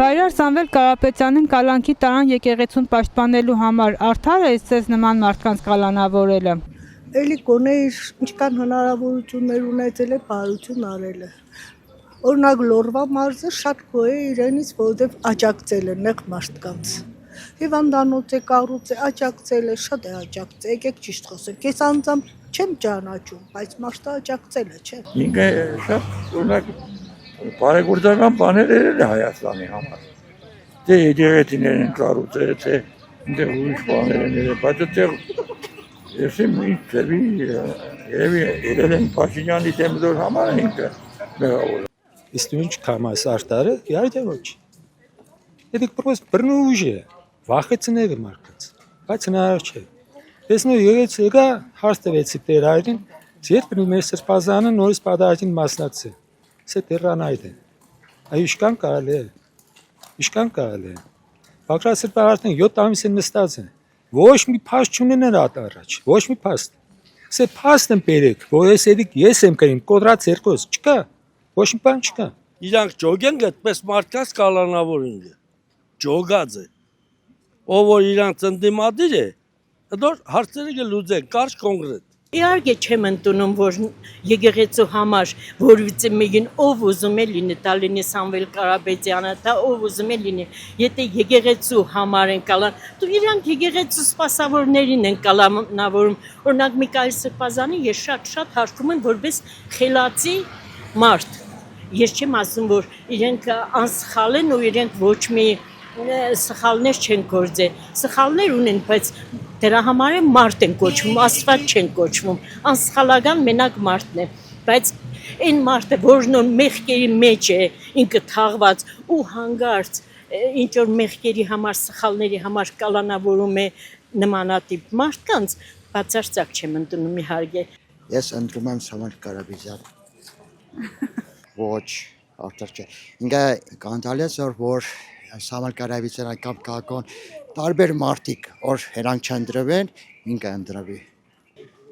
Բայրար Սամվել Կարապետյանին կալանքի տարան եկեղեցուն պաշտպանելու համար արդար է ձեզ նման մարդկանց կալանավորելը։ Էլի գոնե ինչքան հնարավորություններ ունեցել է բարություն արել է։ Օրինակ Լորվա մարզը շատ գոհ է իրենից, որովհետև աջակցել է նեղ մարդկանց։ Հիվանդանոց է կառուցել, աջակցել է, շատ է աջակցել, եկեք ճիշտ խոսենք։ Ես անձամբ չեմ ճանաչում, բայց մարդը աջակցել է, չէ։ Ինքը շատ օրինակ բարեգործական բաներ էր Հայաստանի համար։ Դե եկեղեցիներ են կառուցել, թե այնտեղ ուրիշ բաներ են եղել, բայց այդտեղ ես ինչ ծեվի երևի են Փաշինյանի դեմդոր համար ինքը մեղավոր։ Если ինչ կամաս արտարը, իհարկե ոչ։ Դա պրոստը բռնուժ է, վախեցնել է մարդկանց, բայց հնարավոր չէ։ Տեսնու եկեցի գա հաստավեցի տերային, ձեր մեր սրբազանը նորից պատահին մասնակցել։ Սա տերանայդ է։ Այ իշքան կարելի է։ Իշքան կարելի է։ Բակրատ սրբազանը 7 ամիս են նստած են։ Ոչ մի փաստ չունեն առաջ, ոչ մի փաստ։ Սա փաստն բերեք, որ ես եմ կրին, կոդրած երկոս, չկա։ Ոչ մի բան չկա։ Իրանք ջոգեն գտպես մարդկանց կալանավորին է։ Ջոգած է։ Ով որ իրանք ընդդիմադիր է, դոր հարցերը կլուծեն կարճ կոնկրետ։ Իհարկե չեմ ընդունում, որ եկեղեցու համար որևիցե մեկին ով ուզում է լինի, դա լինի Սամվել Կարապետյանը, դա ով ուզում է լինի, եթե եկեղեցու համար են կալան, դու իրանք եկեղեցու սպասավորներին են կալանավորում, օրինակ Միքայել Սրբազանի ես շատ հարգում եմ որպես խելացի մարդ, ես չեմ ասում, որ իրենք անսխալ են ու իրենք ոչ մի սխալներ չեն գործել, սխալներ ունեն, բայց դրա համար է մարդ են կոչվում, Աստված չեն կոչվում, անսխալական մենակ մարդն է, բայց այն մարդը, որն որ մեղքերի մեջ է, ինքը թաղված ու հանգարց, ինչ որ մեղքերի համար, սխալների համար կալանավորում է նմանատիպ մարդկանց, բացարձակ չեմ ընդունում իհարկե։ Ես ընդունում եմ Սամվել Կարապետյան։ Ոչ, արդար չէ։ Ինքը կանտալես որ Սամվել Կարապետյանը կամ կական տարբեր մարդիկ, որ հրանք չընտրվեն, ինքը ընտրվի։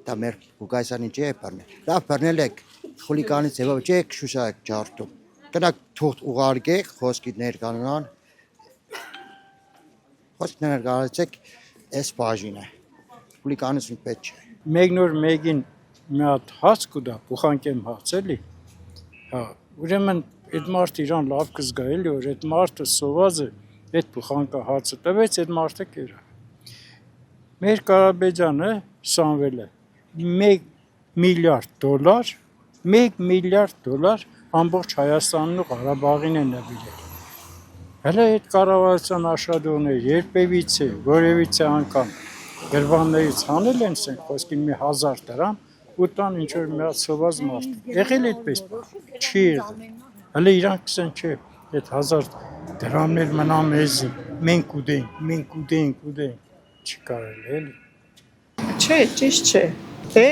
Դա մեր Ղուկասյանի չէ բռնել։ Լավ բռնել եք, խուլիգանի ձևով չէ շուշակ ջարդում։ Գնաք թուղթ ուղարկեք, խոսքի ներկանան։ Խոսք ներկայացեք, այս բաժինը։ Խուլիգանություն պետք չէ։ Մեկն որ մեկին մի հատ հաց կուտա, փոխանկ եմ հացելի։ Հա, ուրեմն այդ մարդը իրան լավ կզգա էլի, որ այդ մարդը սոված է, այդ փոխանկը հացը տվեց, այդ մարդը կերա։ Մեր Կարապետյանը Սամվելը $1 միլիարդ, $1 միլիարդ ամբողջ Հայաստանն ու Ղարաբաղին է նվիրել։ Հələ այդ կառավարության աշխատողները երբևիցե, որևիցե անգամ գրվաններից հանել են սենք խոսքին մի 1000 դրամ, ու տան ինչ որ մի հատ սոված մարդ։ Եղել այդպես բան։ Չի եղել։ Հələ իրանք կսեն չէ, այդ 1000 դրամներ մնա մեզի, մենք ուտենք, չի կարելի էլի։ Չէ, ճիշտ չէ։ Դե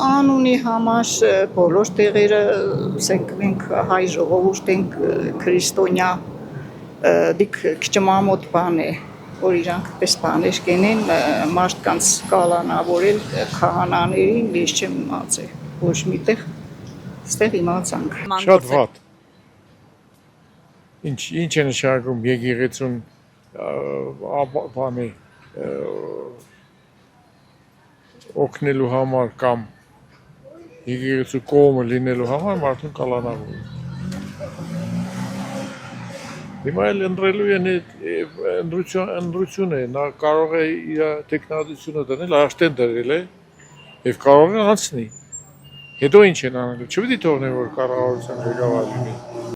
անունի համար բոլոր տեղերը, ասենք մենք հայ ժողովուրդ ենք քրիստոնյա, դիք քչմամոտ բան է, որ իրանք պես բաներ կենեն մարդկանց կալանավորել քահանաներին, ես չեմ իմացել, ոչ միտեղ, ստեղ իմացանք։ Շատ վատ։ Ինչ է նշանակում եկեղեցուն բանի օգնելու համար կամ եկեղեցու կողմը լինելու համար մարդուն կալանավորում։ Հիմա էլ ընտրելու են ընտրություն է, նա կարող է իր տեխնատությունը դնել, աշտեն դրել է և կարող է անցնի։ Հետո ինչ են անելու, չպետք է թողնեն, որ կառավարության ղեկավար լինի։